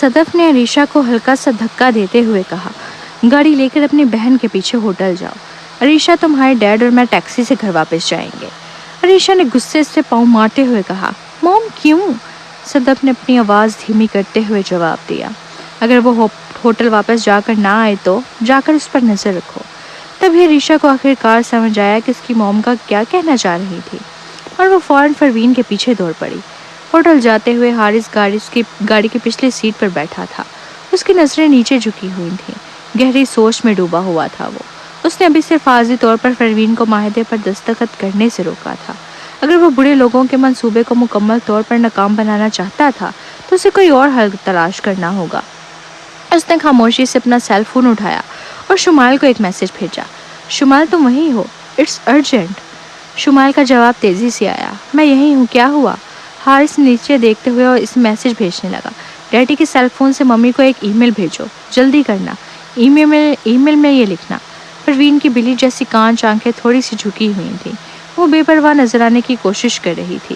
صدف نے عریشہ کو ہلکا سا دھکا دیتے ہوئے کہا، گاڑی لے کر اپنی بہن کے پیچھے ہوٹل جاؤ۔ عریشہ، تمہارے ڈیڈ اور میں ٹیکسی سے گھر واپس جائیں گے۔ عریشہ نے غصے سے پاؤں مارتے ہوئے کہا، موم کیوں؟ صدف نے اپنی آواز دھیمی کرتے ہوئے جواب دیا، اگر وہ ہوٹل واپس جا کر نہ آئے تو جا کر اس پر نظر رکھو۔ تبھی عریشہ کو آخر کار سمجھ آیا کہ اس کی موم کا کیا کہنا چاہ رہی تھی، اور وہ فوراً پروین کے پیچھے دوڑ پڑی۔ ہوٹل جاتے ہوئے حارث گاڑی کی پچھلی سیٹ پر بیٹھا تھا۔ اس کی نظریں نیچے جھکی ہوئی تھیں، گہری سوچ میں ڈوبا ہوا تھا وہ۔ اس نے ابھی صرف عارضی طور پر پروین کو معاہدے پر دستخط کرنے سے روکا تھا۔ اگر وہ برے لوگوں کے منصوبے کو مکمل طور پر ناکام بنانا چاہتا تھا تو اسے کوئی اور حل تلاش کرنا ہوگا۔ اس نے خاموشی سے اپنا سیل فون اٹھایا اور شمائل کو ایک میسج بھیجا، شمائل تم وہیں ہو؟ It's urgent. شمائل کا جواب تیزی سے آیا، میں یہیں ہوں، کیا ہوا؟ حارث نیچے دیکھتے ہوئے اور اس میسج بھیجنے لگا، ڈیڈی کے سیل فون سے ممی کو ایک ای میل بھیجو، جلدی کرنا۔ ای میل میں یہ لکھنا۔ پروین کی بلی جیسی کانچ آنکھیں تھوڑی سی جھکی ہوئی تھیں۔ وہ بے پرواہ نظر آنے کی کوشش کر رہی تھی،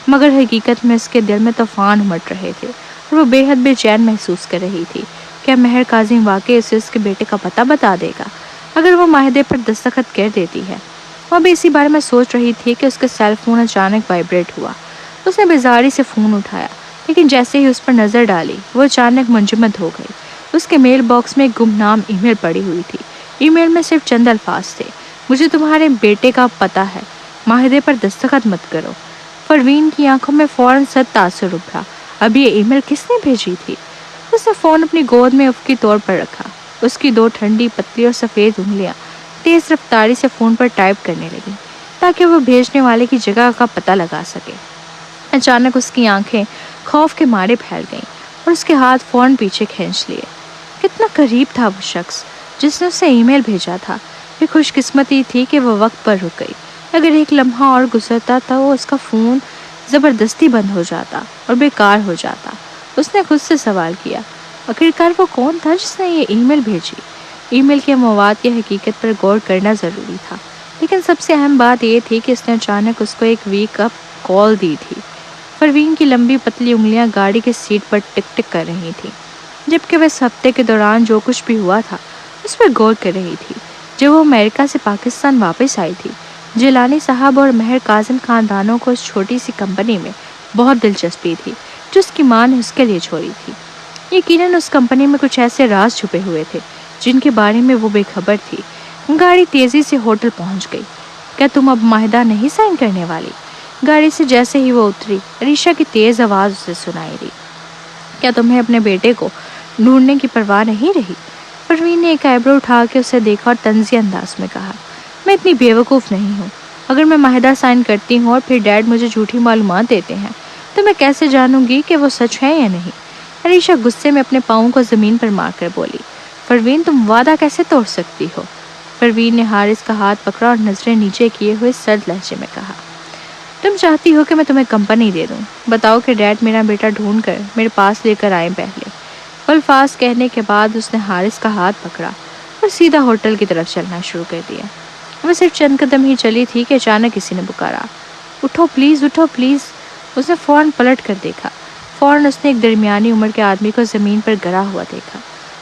مگر حقیقت میں اس کے دل میں طوفان امٹ رہے تھے اور وہ بے حد بے چین محسوس کر رہی تھی۔ کیا مہر کاظم واقعی اسے اس کے بیٹے کا پتہ بتا دے گا اگر وہ معاہدے پر دستخط کر دیتی ہے؟ وہ ابھی اسی بارے میں سوچ رہی تھی کہ اس کا سیل فون اچانک وائبریٹ ہوا۔ اس نے بیزاری سے فون اٹھایا، لیکن جیسے ہی اس پر نظر ڈالی وہ اچانک منجمد ہو گئی۔ اس کے میل باکس میں ایک گمنام ای میل پڑی ہوئی تھی۔ ای میل میں صرف چند الفاظ تھے، مجھے تمہارے بیٹے کا پتہ ہے، معاہدے پر دستخط مت کرو۔ پروین کی آنکھوں میں فوراً سخت تاثر ابھرا، اب یہ ای میل کس نے بھیجی تھی؟ اس نے فون اپنی گود میں افقی طور پر رکھا۔ اس کی دو ٹھنڈی پتلی اور سفید انگلیاں تیز رفتاری سے فون پر ٹائپ کرنے لگیں تاکہ وہ بھیجنے والے کی جگہ کا پتہ لگا سکے۔ اچانک اس کی آنکھیں خوف کے مارے پھیل گئیں اور اس کے ہاتھ فوراً پیچھے کھینچ لیے۔ کتنا قریب تھا وہ شخص جس نے اسے ای میل بھیجا تھا۔ یہ خوش قسمتی تھی کہ وہ وقت پر رک گئی۔ اگر ایک لمحہ اور گزرتا تو اس کا فون زبردستی بند ہو جاتا اور بیکار ہو جاتا۔ اس نے خود سے سوال کیا، آخرکار وہ کون تھا جس نے یہ ای میل بھیجی؟ ای میل کے مواد کی حقیقت پر غور کرنا ضروری تھا، لیکن سب سے اہم بات یہ تھی کہ اس نے اچانک اس کو ایک ویک اپ کال دی تھی۔ پروین کی لمبی پتلی انگلیاں گاڑی کی سیٹ پر ٹک ٹک کر رہی تھیں، جبکہ وہ اس ہفتے کے دوران جو کچھ بھی ہوا تھا اس پر غور کر رہی تھی۔ جب وہ امریکہ سے پاکستان واپس آئی تھی، جیلانی صاحب اور مہر کاظم خاندانوں کو اس چھوٹی سی کمپنی میں بہت دلچسپی تھی جو اس کی ماں نے اس کے لیے چھوڑی تھی۔ یقیناً اس کمپنی میں کچھ ایسے راز چھپے ہوئے تھے جن کے بارے میں وہ بے خبر تھی۔ گاڑی تیزی سے ہوٹل پہنچ گئی۔ کیا تم اب معاہدہ نہیں سائن کرنے والی؟ گاڑی سے جیسے ہی وہ اتری، عریشہ کی تیز آواز اسے سنائی دی، کیا تمہیں اپنے بیٹے کو ڈھونڈنے کی پرواہ نہیں رہی؟ پروین نے ایک آئیبرو اٹھا کے اسے دیکھا اور طنزی انداز میں کہا، میں اتنی بیوقوف نہیں ہوں۔ اگر میں معاہدہ سائن کرتی ہوں اور پھر ڈیڈ مجھے جھوٹی معلومات دیتے ہیں تو میں کیسے جانوں گی کہ وہ سچ ہے یا نہیں؟ عریشہ غصے میں اپنے پاؤں کو زمین پر مار کر بولی، پروین تم وعدہ کیسے توڑ سکتی ہو؟ پروین نے حارث کا ہاتھ پکڑا اور نظریں نیچے کیے ہوئے سرد لہجے میں کہا، تم چاہتی ہو کہ میں تمہیں کمپنی دے دوں؟ بتاؤ کہ ڈیڈ میرا بیٹا ڈھونڈ کر میرے پاس لے کر آئیں پہلے۔ الفاظ کہنے کے بعد اس نے حارث کا ہاتھ پکڑا اور سیدھا ہوٹل کی طرف چلنا شروع کر دیا۔ وہ صرف چند قدم ہی چلی تھی کہ اچانک کسی نے پکارا، اٹھو پلیز، اٹھو پلیز۔ اس نے فوراً پلٹ کر دیکھا۔ فوراً اس نے ایک درمیانی عمر کے آدمی کو زمین پر گرا ہوا دیکھا۔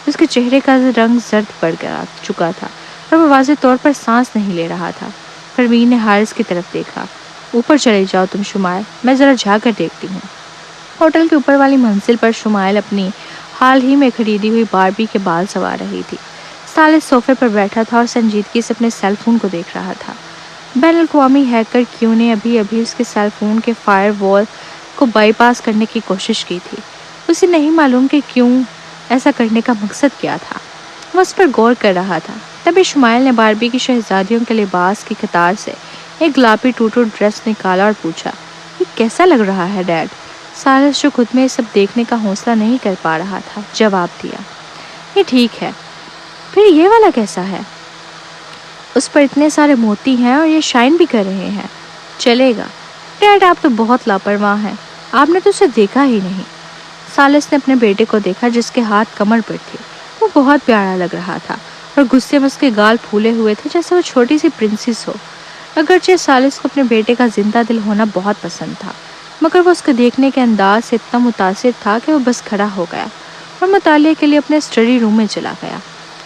اس کے چہرے کا رنگ زرد پڑ چکا تھا اور وہ واضح طور پر سانس نہیں لے رہا تھا۔ پروین نے حارث کی طرف دیکھا، اوپر چلے جاؤ تم شمائل، میں ذرا جا کر دیکھتی ہوں۔ ہوٹل کے اوپر والی منزل پر شمائل اپنی حال ہی میں خریدی ہوئی باربی کے بال سنوار رہی تھی۔ سالس صوفے پر بیٹھا تھا اور سنجیدگی سے اپنے سیل فون کو دیکھ رہا تھا۔ بین الاقوامی ہیکر کیو نے ابھی اس کے سیل فون کے فائر وال کو بائی پاس کرنے کی کوشش کی تھی۔ اسے نہیں معلوم کہ کیوں ایسا کرنے کا مقصد کیا تھا۔ وہ اس پر غور کر رہا تھا۔ تبھی شمائل نے باربی کی شہزادیوں کے لباس کی قطار سے ایک گلابی ٹوٹو ڈریس نکالا اور پوچھا، یہ کیسا لگ رہا ہے ڈیڈ؟ سالس جو خود میں یہ سب دیکھنے کا حوصلہ نہیں کر پا رہا تھا جواب دیا، یہ ٹھیک ہے۔ پھر یہ والا کیسا ہے؟ اس پر اتنے سارے موتی ہیں اور یہ شائن بھی کر رہے ہیں، چلے گا۔ ڈیڈ آپ تو بہت لاپرواہ ہیں، آپ نے تو اسے دیکھا ہی نہیں۔ سالس نے اپنے بیٹے کو دیکھا جس کے ہاتھ کمر پر تھے۔ وہ بہت پیارا لگ رہا تھا اور غصے میں اس کے گال پھولے ہوئے تھے جیسے وہ چھوٹی سی پرنسس ہو۔ اگرچہ سالس کو اپنے بیٹے کا زندہ دل ہونا بہت پسند تھا، مگر وہ اس کو دیکھنے کے انداز سے اتنا متاثر تھا کہ وہ بس کھڑا ہو گیا اور مطالعے کے لیے اپنے اسٹڈی روم میں چلا گیا۔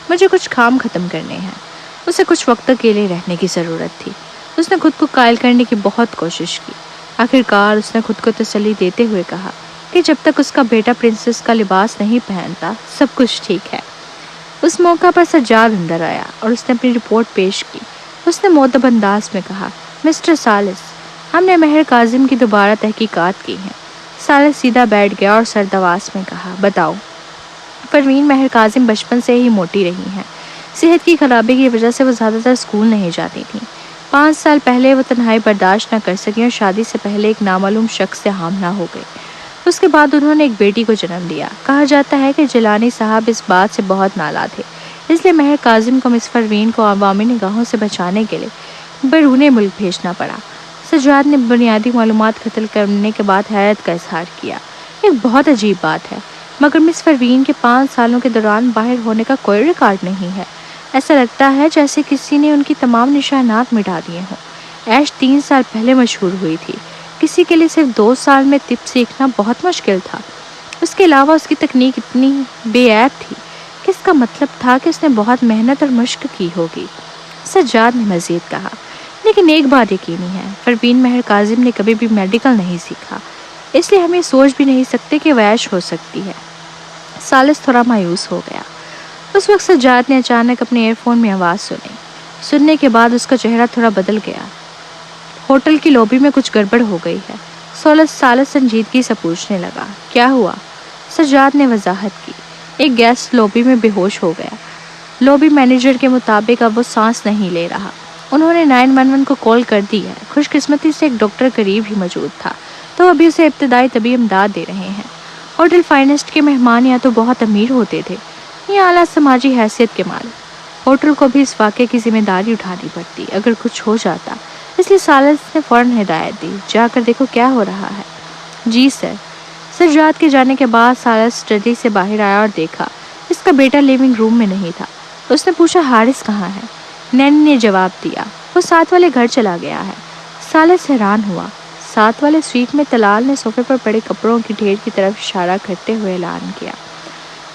مجھے کچھ کام ختم کرنے ہیں۔ اسے کچھ وقت اکیلے رہنے کی ضرورت تھی۔ اس نے خود کو قائل کرنے کی بہت کوشش کی۔ آخرکار اس نے خود کو تسلی دیتے ہوئے کہا کہ جب تک اس کا بیٹا پرنسس کا لباس نہیں پہنتا سب کچھ ٹھیک ہے۔ اس موقع پر سجاد اندر آیا اور اس نے اپنی رپورٹ پیش کی۔ اس نے مؤدب انداز میں کہا، مسٹر سالس، ہم نے مہر کاظم کی دوبارہ تحقیقات کی ہیں۔ سالس سیدھا بیٹھ گیا اور سردواس میں کہا، بتاؤ۔ پروین، مہر کاظم بچپن سے ہی موٹی رہی ہیں۔ صحت کی خرابی کی وجہ سے وہ زیادہ تر اسکول نہیں جاتی تھیں۔ 5 سال پہلے وہ تنہائی برداشت نہ کر سکیں اور شادی سے پہلے ایک نامعلوم شخص سے حاملہ ہو گئی۔ اس کے بعد انہوں نے ایک بیٹی کو جنم دیا۔ کہا جاتا ہے کہ جیلانی صاحب اس بات سے بہت نالاں تھے، اس لیے مہر کاظم کو مس پروین کو عوامی نگاہوں سے بچانے کے لیے بیرون ملک بھیجنا پڑا۔ سجاد نے بنیادی معلومات قتل کرنے کے بعد حیرت کا اظہار کیا۔ ایک بہت عجیب بات ہے، مگر مس پروین کے 5 سالوں کے دوران باہر ہونے کا کوئی ریکارڈ نہیں ہے۔ ایسا لگتا ہے جیسے کسی نے ان کی تمام نشانات مٹا دیے ہوں۔ ایش 3 سال پہلے مشہور ہوئی تھی۔ کسی کے لیے صرف 2 سال میں طب سیکھنا بہت مشکل تھا۔ اس کے علاوہ اس کی تکنیک اتنی بے عیب تھی کہ اس کا مطلب تھا کہ اس نے بہت محنت اور مشق کی ہوگی۔ سجاد نے مزید کہا، لیکن ایک بات یقینی ہے، پروین مہر کاظم نے کبھی بھی میڈیکل نہیں سیکھا، اس لیے ہم یہ سوچ بھی نہیں سکتے کہ وہ عیش ہو سکتی ہے۔ سالس تھوڑا مایوس ہو گیا۔ اس وقت سجاد نے اچانک اپنے ایئر فون میں آواز سنی۔ سننے کے بعد اس کا چہرہ تھوڑا بدل گیا۔ ہوٹل کی لابی میں کچھ گڑبڑ ہو گئی ہے۔ سالس سنجیدگی سے پوچھنے لگا، کیا ہوا؟ سجاد نے وضاحت کی، ایک گیسٹ لابی میں بے ہوش ہو گیا۔ لابی مینیجر کے مطابق اب وہ سانس نہیں لے رہا۔ انہوں نے 911 کو کال کر دی ہے۔ خوش قسمتی سے ایک ڈاکٹر قریب ہی موجود تھا تو ابھی اسے ابتدائی طبی امداد دے رہے ہیں۔ ہوٹل فائنسٹ کے مہمان یا تو بہت امیر ہوتے تھے یا اعلیٰ سماجی حیثیت کے مالک۔ ہوٹل کو بھی اس واقعے کی ذمہ داری اٹھانی پڑتی اگر کچھ ہو جاتا، اس لیے سالس نے فوراً ہدایت دی، جا کر دیکھو کیا ہو رہا ہے۔ جی سر۔ سجاد کے جانے کے بعد سالس اسٹڈی سے باہر آیا اور دیکھا اس کا بیٹا لیونگ روم میں نہیں تھا۔ اس نے پوچھا، حارث کہاں ہے؟ نینی نے جواب دیا، وہ ساتھ والے گھر چلا گیا ہے۔ سالس حیران ہوا۔ ساتھ والے سویٹ میں طلال نے صوفے پر پڑے کپڑوں کی ڈھیر کی طرف اشارہ کرتے ہوئے اعلان کیا،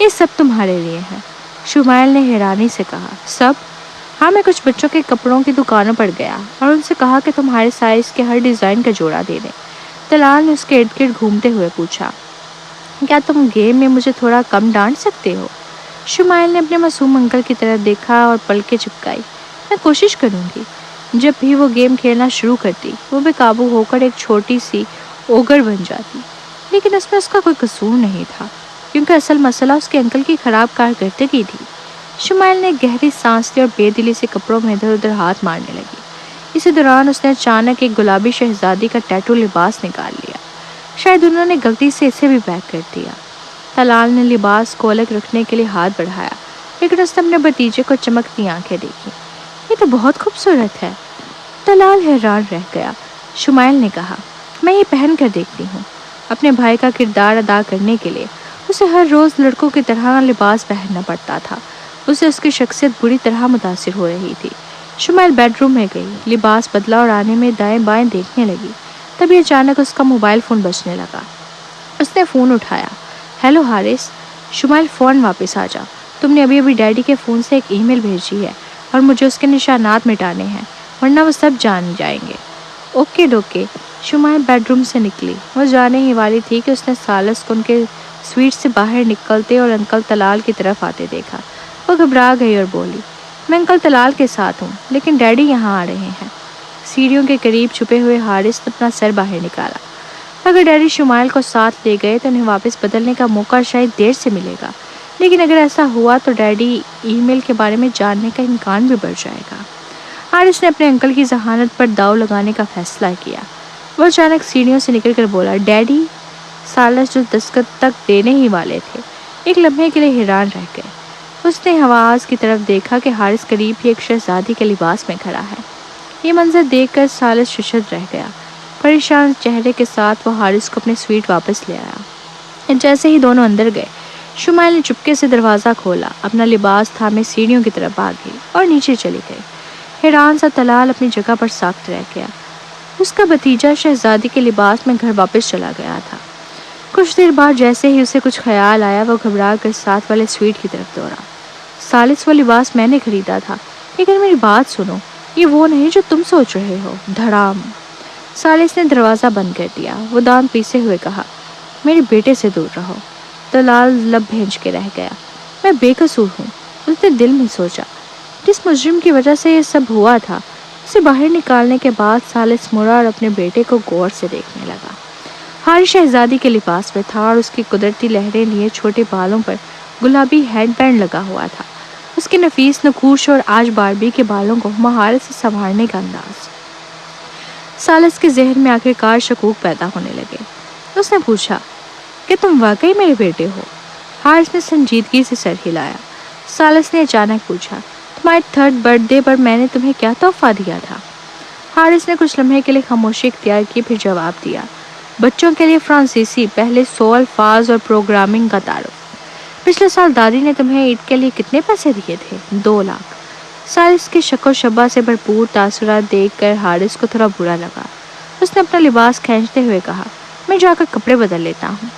یہ سب تمہارے لیے ہے۔ شمائل نے حیرانی سے کہا، سب؟ ہاں، میں کچھ بچوں کے کپڑوں کی دکانوں پر گیا اور ان سے کہا کہ تمہارے سائز کے ہر ڈیزائن کا جوڑا دے دیں۔ طلال نے اس کے ارد گرد گھومتے ہوئے پوچھا، کیا تم گیم میں مجھے تھوڑا کم ڈانٹ سکتے ہو؟ شمائل نے اپنے معصوم انکل کی طرف دیکھا اور پلکیں چپکائی، میں کوشش کروں گی۔ جب بھی وہ گیم کھیلنا شروع کرتی وہ بے قابو ہو کر ایک چھوٹی سی اوگر بن جاتی، لیکن اس میں اس کا کوئی قصور نہیں تھا کیونکہ اصل مسئلہ اس کے انکل کی خراب کارکردگی تھی۔ شمائل نے گہری سانس لی اور بے دلی سے کپڑوں میں ادھر ادھر ہاتھ مارنے لگی۔ اسی دوران اس نے اچانک ایک گلابی شہزادی کا ٹیٹو لباس نکال لیا۔ شاید انہوں نے غلطی سے اسے بھی پیک کر دیا۔ طلال نے لباس کو الگ رکھنے کے لیے ہاتھ بڑھایا، لیکن اس نے اپنے بھتیجے کو چمکتی آنکھیں دیکھی۔ یہ تو بہت خوبصورت ہے۔ طلال حیران رہ گیا۔ شمائل نے کہا، میں یہ پہن کر دیکھتی ہوں۔ اپنے بھائی کا کردار ادا کرنے کے لیے اسے ہر روز لڑکوں کی طرح لباس پہننا پڑتا تھا۔ اسے اس کی شخصیت بری طرح متاثر ہو رہی تھی۔ شمائل بیڈ روم میں گئی، لباس بدلا اور آنے میں دائیں بائیں دیکھنے لگی۔ تبھی اچانک اس کا موبائل فون بجنے لگا۔ اس نے فون اٹھایا، ہیلو حارث۔ شمائل، فون واپس آ جا، تم نے ابھی ڈیڈی کے فون سے ایک ای میل بھیجی ہے اور مجھے اس کے نشانات مٹانے ہیں ورنہ وہ سب جان جائیں گے۔ اوکے ڈوکے۔ شمائل بیڈ روم سے نکلی۔ وہ جانے ہی والی تھی کہ اس نے سالس کو ان کے سویٹ سے باہر نکلتے اور انکل طلال کی طرف آتے دیکھا۔ وہ گھبرا گئی اور بولی، میں انکل طلال کے ساتھ ہوں لیکن ڈیڈی یہاں آ رہے ہیں۔ سیڑھیوں کے قریب چھپے ہوئے حارث نے اپنا سر باہر نکالا۔ اگر ڈیڈی شمائل کو ساتھ لے گئے تو انہیں واپس بدلنے کا موقع شاید دیر سے ملے گا، لیکن اگر ایسا ہوا تو ڈیڈی ای میل کے بارے میں جاننے کا امکان بھی بڑھ جائے گا۔ حارث نے اپنے انکل کی ذہانت پر داؤ لگانے کا فیصلہ کیا۔ وہ اچانک سیڑھیوں سے نکل کر بولا، ڈیڈی۔ سالس جو دستخط تک دینے ہی والے تھے ایک لمحے کے لیے حیران رہ گئے۔ اس نے حواس کی طرف دیکھا کہ حارث قریب ہی ایک شہزادی کے لباس میں کھڑا ہے۔ یہ منظر دیکھ کر سالس ششد رہ گیا۔ پریشان چہرے کے ساتھ وہ حارث کو اپنے سویٹ واپس لے آیا۔ جیسے ہی دونوں اندر گئے، شمائل نے چپکے سے دروازہ کھولا، اپنا لباس تھامے سیڑھیوں کی طرف آ گئی اور نیچے چلی گئی۔ حیران سا طلال اپنی جگہ پر ساکت رہ گیا۔ اس کا بھتیجا شہزادی کے لباس میں گھر واپس چلا گیا تھا۔ کچھ دیر بعد جیسے ہی اسے کچھ خیال آیا وہ گھبرا کر ساتھ والے سویٹ کی طرف دوڑا۔ سالس وہ لباس میں نے خریدا تھا، لیکن میری بات سنو، یہ وہ نہیں جو تم سوچ رہے ہو۔ دھڑام! سالس نے دروازہ بند کر دیا۔ وہ دانت پیسے ہوئے کہا، میرے بیٹے سے دور رہو۔ دلال لب بھینچ کے رہ گیا۔ میں بے قصور ہوں، اس نے دل میں سوچا۔ جس مجرم کی وجہ سے یہ سب ہوا تھا، اسے باہر نکالنے کے بعد سالس مڑا اور اپنے بیٹے کو غور سے دیکھنے لگا۔ حارث شہزادی کے لباس میں تھا اور اس کی قدرتی لہریں لیے چھوٹے بالوں پر گلابی ہیڈ بینڈ لگا ہوا تھا۔ اس کے نفیس نقوش اور آج باربی کے بالوں کو مہارت سے سنوارنے کا انداز۔ سالس کے ذہن میں آخر کار شکوک پیدا ہونے لگے۔ اس نے پوچھا کہ تم واقعی میرے بیٹے ہو؟ حارث نے سنجیدگی سے سر ہلایا۔ سالس نے اچانک پوچھا، تمہارے 3rd برتھ ڈے پر میں نے تمہیں کیا تحفہ دیا تھا؟ حارث نے کچھ لمحے کے لیے خاموشی اختیار کی، پھر جواب دیا، بچوں کے لیے فرانسیسی پہلے 100 الفاظ اور پروگرامنگ کا تعارف۔ پچھلے سال دادی نے تمہیں عید کے لیے کتنے پیسے دیے تھے؟ 2 لاکھ۔ سالس کی شک و شبہ سے بھرپور تاثرات دیکھ کر حارث کو تھوڑا برا لگا۔ اس نے اپنا لباس کھینچتے ہوئے کہا، میں جا کر کپڑے بدل لیتا ہوں۔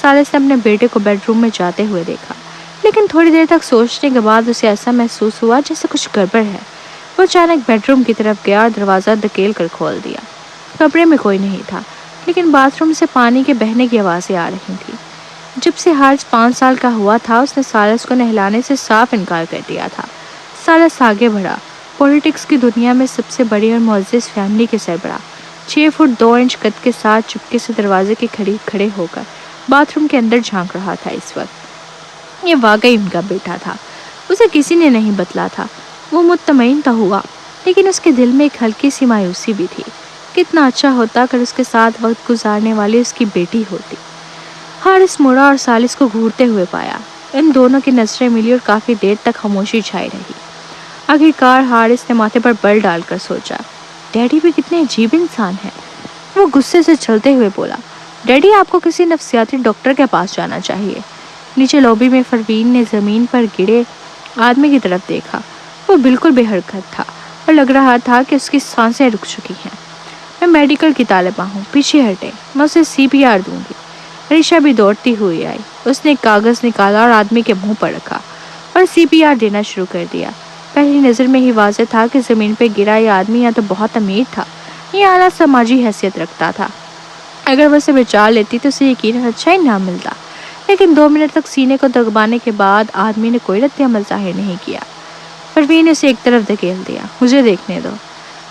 سالس نے اپنے بیٹے کو بیڈ روم میں جاتے ہوئے دیکھا، لیکن تھوڑی دیر تک سوچنے کے بعد اسے ایسا محسوس ہوا جیسے کچھ گڑبڑ ہے۔ وہ اچانک بیڈ روم کی طرف گیا اور دروازہ دھکیل کر کھول دیا۔ کمرے میں کوئی نہیں تھا، لیکن باتھ روم سے پانی کے بہنے کی آوازیں آ رہی تھیں۔ جب سے حارث 5 سال کا ہوا تھا، اس نے سالس کو نہلانے سے صاف انکار کر دیا تھا۔ سالس آگے بڑھا، پولیٹکس کی دنیا میں سب سے بڑی اور معزز فیملی کے سربراہ، 6 فٹ 2 انچ قد کے ساتھ چپکے سے دروازے کے قریب کھڑے ہو کر باتھ روم کے اندر جھانک رہا تھا۔ اس وقت یہ واقعی ان کا بیٹا تھا۔ اسے کسی نے نہیں بتلا تھا۔ وہ مطمئن تو ہوا، لیکن اس کے دل میں ایک ہلکی سی مایوسی بھی تھی۔ کتنا اچھا ہوتا اگر اس کے ساتھ وقت گزارنے والی اس کی بیٹی ہوتی۔ حارث مڑا اور سالس کو گھورتے ہوئے پایا۔ ان دونوں کی نظریں ملی اور کافی دیر تک خاموشی چھائی رہی۔ آخرکار حارث نے ماتھے پر بل ڈال کر سوچا، ڈیڈی بھی کتنے عجیب انسان ہیں۔ وہ غصے سے چلتے ہوئے بولا، ڈیڈی آپ کو کسی نفسیاتی ڈاکٹر کے پاس جانا چاہیے۔ نیچے لابی میں پروین نے زمین پر گرے آدمی کی طرف دیکھا۔ وہ بالکل بے حرکت تھا اور لگ رہا تھا کہ اس کی سانسیں رک چکی ہیں۔ میں میڈیکل کی طالبہ ہوں، پیچھے ہٹیں، میں اسے CPR دوں گی۔ عریشہ بھی دوڑتی ہوئی آئی۔ اس نے ایک کاغذ نکالا اور آدمی کے منہ پر رکھا اور CPR دینا شروع کر دیا۔ پہلی نظر میں ہی واضح تھا کہ زمین پہ گرا یہ آدمی یا تو بہت امیر تھا یا اعلیٰ سماجی حیثیت رکھتا تھا۔ اگر وہ اسے بچا لیتی تو اسے یقیناً اچھا انعام ملتا، لیکن 2 منٹ تک سینے کو دبانے کے بعد آدمی نے کوئی رد عمل ظاہر نہیں کیا۔ پروین نے اسے ایک طرف دھکیل دیا۔ مجھے دیکھنے دو۔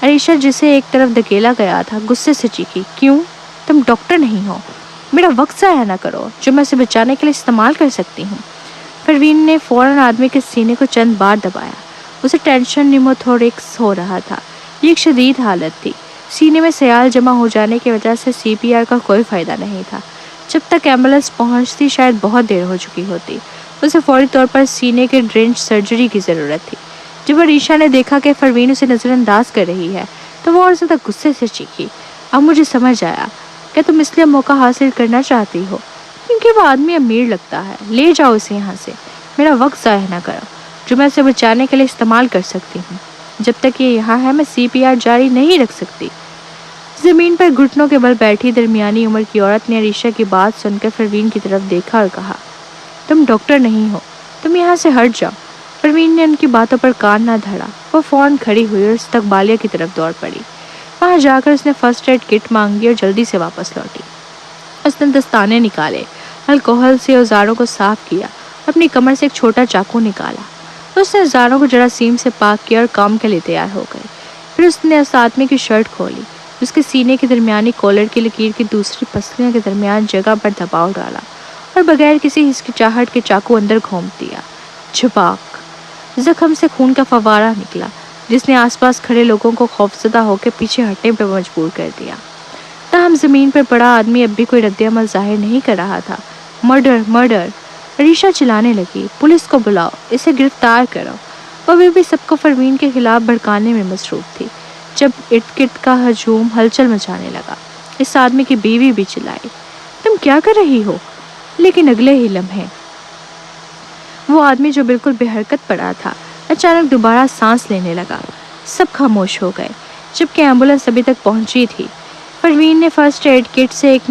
عریشہ جسے ایک طرف دھکیلا گیا تھا غصے سے چیخی، کیوں؟ تم ڈاکٹر نہیں ہو، میرا وقت ضائع نہ کرو جو میں اسے بچانے کے لیے استعمال کر سکتی ہوں۔ پروین نے فوراً آدمی کے سینے کو چند بار دبایا۔ اسے ٹینشن نیموتھوریکس ہو رہا تھا۔ یہ ایک شدید حالت تھی۔ سینے میں سیال جمع ہو جانے کی وجہ سے CPR کا کوئی فائدہ نہیں تھا۔ جب تک ایمبولینس پہنچتی شاید بہت دیر ہو چکی ہوتی۔ اسے فوری طور پر سینے کے ڈرینچ سرجری کی ضرورت تھی۔ جب عریشہ نے دیکھا کہ پروین اسے نظر انداز کر رہی ہے تو وہ اور زیادہ غصے سے چیخی، اب مجھے سمجھ آیا کہ تم اس لیے موقع حاصل کرنا چاہتی ہو کیونکہ وہ آدمی امیر لگتا ہے۔ لے جاؤ اسے یہاں سے، میرا وقت ضائع نہ کرو جو میں اسے بچانے کے لیے استعمال کر سکتی ہوں۔ جب تک یہ یہاں ہے میں CPR جاری نہیں رکھ سکتی۔ زمین پر گھٹنوں کے بل بیٹھی درمیانی عمر کی عورت نے عریشہ کی بات سن کر پروین کی طرف دیکھا اور کہا، تم ڈاکٹر نہیں ہو، تم یہاں سے ہٹ جاؤ۔ پروین نے ان کی باتوں پر کان نہ دھرا۔ وہ فوراً کھڑی ہوئی اور استقبالیہ کی طرف دوڑ پڑی۔ وہاں جا کر اس نے فرسٹ ایڈ کٹ مانگی اور جلدی سے واپس لوٹی۔ اس نے دستانے نکالے، الکوہل سے اوزاروں کو صاف کیا، اپنی کمر سے ایک چھوٹا چاقو نکالا۔ اس نے اوزاروں کو جراثیم سے پاک کیا اور کام کے لیے تیار ہو گئی۔ پھر اس نے اس آدمی کی شرٹ کھولی، اس کے سینے کے درمیانی کالر کی لکیر کی دوسری پسلیوں کے درمیان جگہ پر دباؤ ڈالا اور بغیر کسی ہچکچاہٹ کے چاقو اندر گھونپ دیا۔ چھپاک زخم سے خون کا فوارہ نکلا جس نے آس پاس کھڑے لوگوں کو خوفزدہ ہو کے پیچھے ہٹنے پر مجبور کر دیا۔ تاہم زمین پر پڑا آدمی اب بھی کوئی رد عمل ظاہر نہیں کر رہا تھا۔ Murder murder! عریشہ چلانے لگی، پولیس کو بلاؤ، اسے گرفتار کرو۔ وہ بھی سب کو پروین کے خلاف بھڑکانے میں مصروف تھی جب ارد گرد کا ہجوم ہلچل مچانے لگا۔ اس آدمی کی بیوی بھی چلائی، تم کیا کر رہی ہو؟ لیکن اگلے ہی لمحے وہ آدمی جو بالکل بے حرکت پڑا تھا اچانک دوبارہ سانس لینے لگا۔ سب خاموش ہو گئے جبکہ ایمبولینس ابھی تک پہنچی تھی۔ پروین نے فرسٹ ایڈ کٹ سے ایک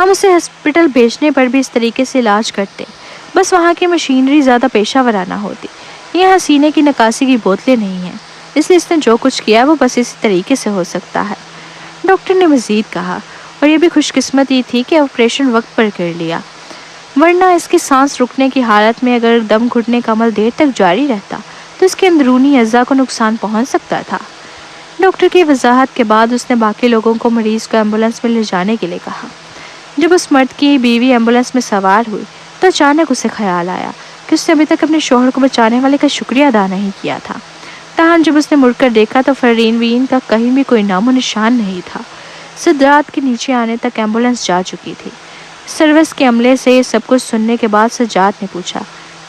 ہم اسے ہاسپٹل بھیجنے پر بھی اس طریقے سے علاج کرتے، بس وہاں کی مشینری زیادہ پیشہ ورانہ ہوتی۔ یہاں سینے کی نکاسی کی بوتلیں نہیں ہیں، اس لیے اس نے جو کچھ کیا وہ بس اسی طریقے سے ہو سکتا ہے، ڈاکٹر نے مزید کہا۔ اور یہ بھی خوش قسمتی تھی کہ آپریشن وقت پر کر لیا، ورنہ اس کی سانس رکنے کی حالت میں اگر دم گھٹنے کا عمل دیر تک جاری رہتا تو اس کے اندرونی اعضاء کو نقصان پہنچ سکتا تھا۔ ڈاکٹر کی وضاحت کے بعد اس نے باقی لوگوں کو مریض کو ایمبولینس میں لے جانے کے لیے کہا۔ جب اس مرد کی بیوی ایمبولینس میں سوار ہوئی تو اچانک اسے خیال آیا کہ اس نے ابھی تک اپنے شوہر کو بچانے والے کا شکریہ ادا نہیں کیا تھا۔ تاہم جب اس نے مڑ کر دیکھا تو فرین وین کا کہیں بھی کوئی نام و نشان نہیں تھا۔ سجاد کے نیچے آنے تک ایمبولینس جا چکی تھی۔ سروس کے عملے سے یہ سب کچھ سننے کے بعد سجاد نے پوچھا،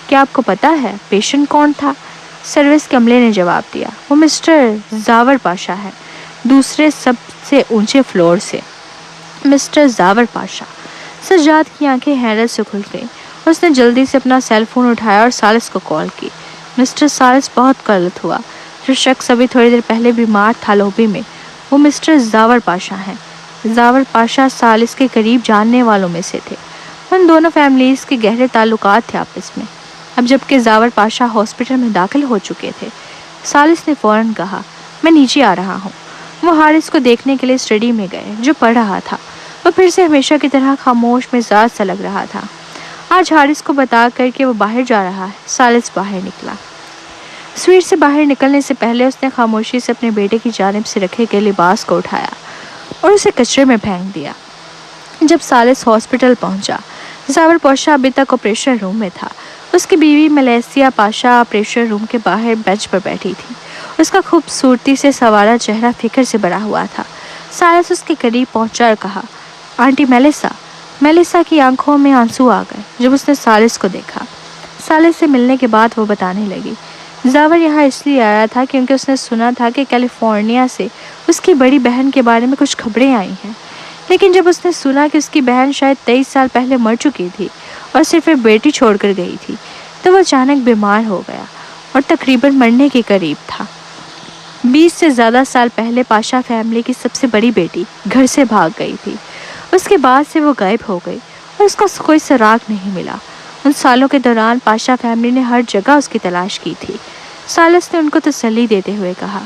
کیا آپ کو پتا ہے پیشنٹ کون تھا؟ سروس کے عملے نے جواب دیا، وہ مسٹر زاور پاشا ہے، دوسرے سب سے اونچے فلور سے۔ مسٹر زاور پاشا۔ سجاد کی آنکھیں حیرت سے کھل گئیں۔ اس نے جلدی سے اپنا سیل فون اٹھایا اور سالس کو کال کی۔ مسٹر سالس، بہت غلط ہوا، جو شخص ابھی تھوڑی دیر پہلے بیمار تھا لوبی میں، وہ مسٹر زاور پاشا ہیں۔ زاور پاشا سالس کے قریب جاننے والوں میں سے تھے۔ ان دونوں فیملیز کے گہرے تعلقات تھے آپس میں۔ اب جبکہ زاور پاشا ہاسپٹل میں داخل ہو چکے تھے، سالس نے فوراً کہا، میں نیچے آ رہا ہوں۔ وہ حارث کو دیکھنے کے لیے اسٹڈی میں گئے جو پڑھ رہا تھا۔ وہ پھر سے ہمیشہ کی طرح خاموش مزاج سا لگ رہا تھا۔ آج حارث کو بتا کر کہ وہ باہر جا رہا ہے، سالس باہر نکلا۔ سویٹ سے باہر نکلنے سے پہلے اس نے خاموشی سے اپنے بیٹے کی جانب سے رکھے گئے لباس کو اٹھایا اور اسے کچرے میں پھینک دیا۔ جب سالس ہاسپٹل پہنچا، زاور پاشا ابھی تک آپریشن روم میں تھا۔ اس کی بیوی ملیسیا پاشا آپریشن روم کے باہر بینچ پر بیٹھی تھی۔ اس کا خوبصورتی سے سنوارا چہرہ فکر سے بھرا ہوا تھا۔ سالس اس کے قریب پہنچا اور کہا، آنٹی میلیسا۔ میلیسا کی آنکھوں میں آنسو آ گئے جب اس نے سالس کو دیکھا۔ سالس سے ملنے کے بعد وہ بتانے لگی، زاور یہاں اس لیے آیا تھا کیونکہ اس نے سنا تھا کہ کیلیفورنیا سے اس کی بڑی بہن کے بارے میں کچھ خبریں آئی ہیں، لیکن جب اس نے سنا کہ اس کی بہن شاید 23 سال پہلے مر چکی تھی اور صرف ایک بیٹی چھوڑ کر گئی تھی تو وہ اچانک بیمار ہو گیا اور تقریباً مرنے کے قریب تھا۔ 20 سے زیادہ سال پہلے پاشا فیملی کی سب سے بڑی بیٹی گھر سے بھاگ گئی تھی۔ اس کے بعد سے وہ غائب ہو گئی اور اس کا کوئی سراغ نہیں ملا۔ ان سالوں کے دوران پاشا فیملی نے ہر جگہ اس کی تلاش کی تھی۔ سالس نے ان کو تسلی دیتے ہوئے کہا،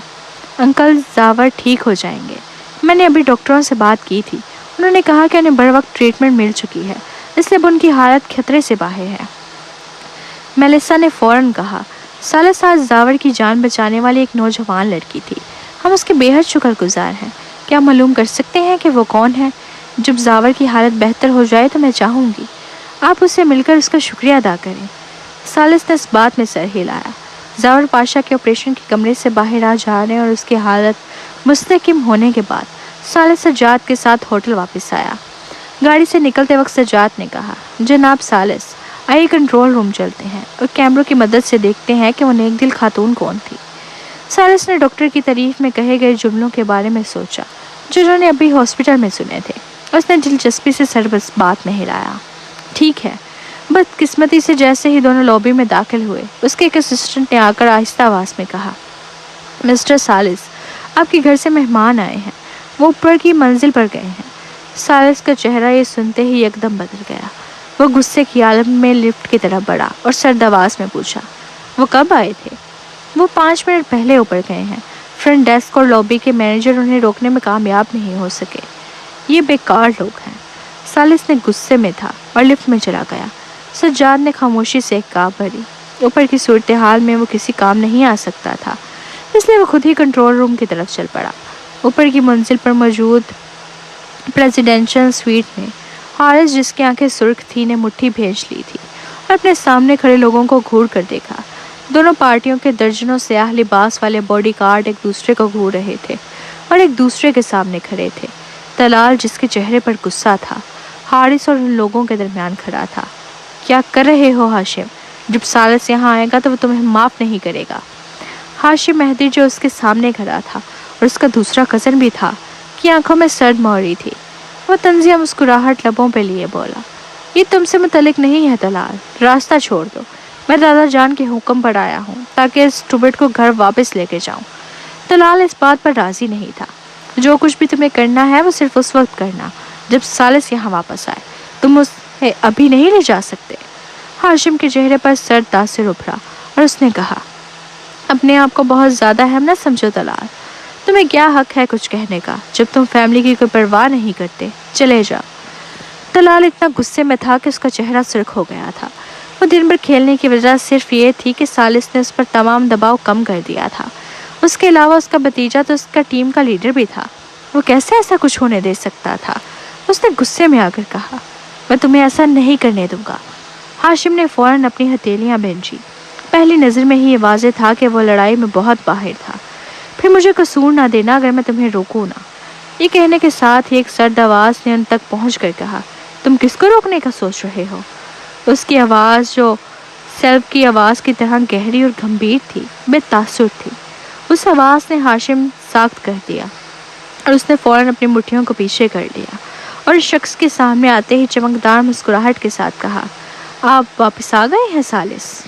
انکل زاور ٹھیک ہو جائیں گے۔ میں نے ابھی ڈاکٹروں سے بات کی تھی، انہوں نے کہا کہ انہیں بر وقت ٹریٹمنٹ مل چکی ہے، اس لیے اب ان کی حالت خطرے سے باہر ہے۔ میلیسا نے فوراً کہا، سالس آج زاور کی جان بچانے والی ایک نوجوان لڑکی تھی، ہم اس کے بے حد شکر گزار ہیں۔ کیا معلوم کر سکتے ہیں کہ وہ کون ہے؟ جب زاور کی حالت بہتر ہو جائے تو میں چاہوں گی آپ اسے مل کر اس کا شکریہ ادا کریں۔ سالس نے اس بات میں سر ہلایا۔ زاور پاشا کے آپریشن کے کمرے سے باہر آ جانے اور اس کی حالت مستحکم ہونے کے بعد سالس سجاد کے ساتھ ہوٹل واپس آیا۔ گاڑی سے نکلتے وقت سجاد نے کہا، جناب سالس، آئیے کنٹرول روم چلتے ہیں اور کیمروں کی مدد سے دیکھتے ہیں کہ وہ نیک دل خاتون کون تھی۔ سالس نے ڈاکٹر کی تعریف میں کہے گئے جملوں کے بارے میں سوچا جو انہوں نے ابھی ہاسپٹل میں سنے تھے۔ اس نے دلچسپی سے سر بس بات میں ہلایا۔ ٹھیک ہے۔ بدقسمتی سے جیسے ہی دونوں لابی میں داخل ہوئے، اس کے ایک اسسٹنٹ نے آ کر آہستہ آواز میں کہا، مسٹر سالس، آپ کے گھر سے مہمان آئے ہیں، وہ اوپر کی منزل پر گئے ہیں۔ سالس کا چہرہ یہ سنتے ہی ایک دم بدل گیا۔ وہ غصے کی عالم میں لفٹ کی طرف بڑھا اور سرد آواز میں پوچھا، وہ کب آئے تھے؟ وہ 5 منٹ پہلے اوپر گئے ہیں۔ فرنٹ ڈیسک اور لابی کے مینیجر انہیں روکنے میں کامیاب نہیں ہو سکے۔ یہ بیکار لوگ ہیں۔ سالس نے غصے میں تھا اور لفٹ میں چلا گیا۔ سجاد نے خاموشی سے ایک کاپ بھری۔ اوپر کی صورتحال میں وہ کسی کام نہیں آ سکتا تھا، اس لیے وہ خود ہی کنٹرول روم کی طرف چل پڑا۔ اوپر کی منزل پر موجود پریزیڈینشل سویٹ میں حارث، جس کی آنکھیں سرخ تھی، نے مٹھی بھیج لی تھی اور اپنے سامنے کھڑے لوگوں کو گھور کر دیکھا۔ دونوں پارٹیوں کے درجنوں سیاہ لباس والے باڈی گارڈ ایک دوسرے کو گھور رہے تھے اور ایک دوسرے کے سامنے کھڑے تھے۔ طلال، جس کے چہرے پر غصہ تھا، حارث اور ان لوگوں کے درمیان کھڑا تھا۔ کیا کر رہے ہو ہاشم؟ جب سالس یہاں آئے گا تو وہ تمہیں معاف نہیں کرے گا۔ ہاشم مہدی، جو اس کے سامنے کھڑا تھا اور اس کا دوسرا کزن بھی تھا، کی آنکھوں میں سرد موری تھی۔ وہ طنزیہ مسکراہٹ لبوں پہ لیے بولا، یہ تم سے متعلق نہیں ہے طلال، راستہ چھوڑ دو۔ میں دادا جان کے حکم پر آیا ہوں تاکہ اس ٹوبٹ کو گھر واپس لے کے جاؤں۔ طلال اس بات پر راضی نہیں تھا۔ جو کچھ بھی تمہیں کرنا ہے وہ صرف اس وقت کرنا جب سالس یہاں واپس آئے تم اسے ابھی نہیں لے جا سکتے؟ ہاشم کے چہرے پر سرد تاثر ابھرا اور اس نے کہا اپنے آپ کو بہت زیادہ اہم نہ سمجھو طلال، تمہیں کیا حق ہے کچھ کہنے کا جب تم فیملی کی کوئی پرواہ نہیں کرتے؟ چلے جاؤ۔ طلال اتنا غصے میں تھا کہ اس کا چہرہ سرخ ہو گیا تھا۔ وہ دن بھر کھیلنے کی وجہ صرف یہ تھی کہ سالس نے اس پر تمام دباؤ کم کر دیا تھا۔ اس کے علاوہ اس کا بھتیجا تو اس کا ٹیم کا لیڈر بھی تھا، وہ کیسے ایسا کچھ ہونے دے سکتا تھا؟ اس نے غصے میں آ کر کہا میں تمہیں ایسا نہیں کرنے دوں گا۔ ہاشم نے فوراً اپنی ہتھیلیاں بھینچی۔ پہلی نظر میں ہی یہ واضح تھا کہ وہ لڑائی میں بہت ماہر تھا۔ پھر مجھے قصور نہ دینا اگر میں تمہیں روکوں نہ۔ یہ کہنے کے ساتھ ہی ایک سرد آواز نے ان تک پہنچ کر کہا تم کس کو روکنے کا سوچ رہے ہو؟ اس کی آواز جو سیلف کی آواز کی طرح گہری اور گمبھیر تھی، بے تاثر تھی۔ اس آواز نے ہاشم ساخت کر دیا اور اس نے فوراً اپنی مٹھیوں کو پیچھے کر لیا اور اس شخص کے سامنے آتے ہی چمکدار مسکراہٹ کے ساتھ کہا آپ واپس آ گئے ہیں سالس؟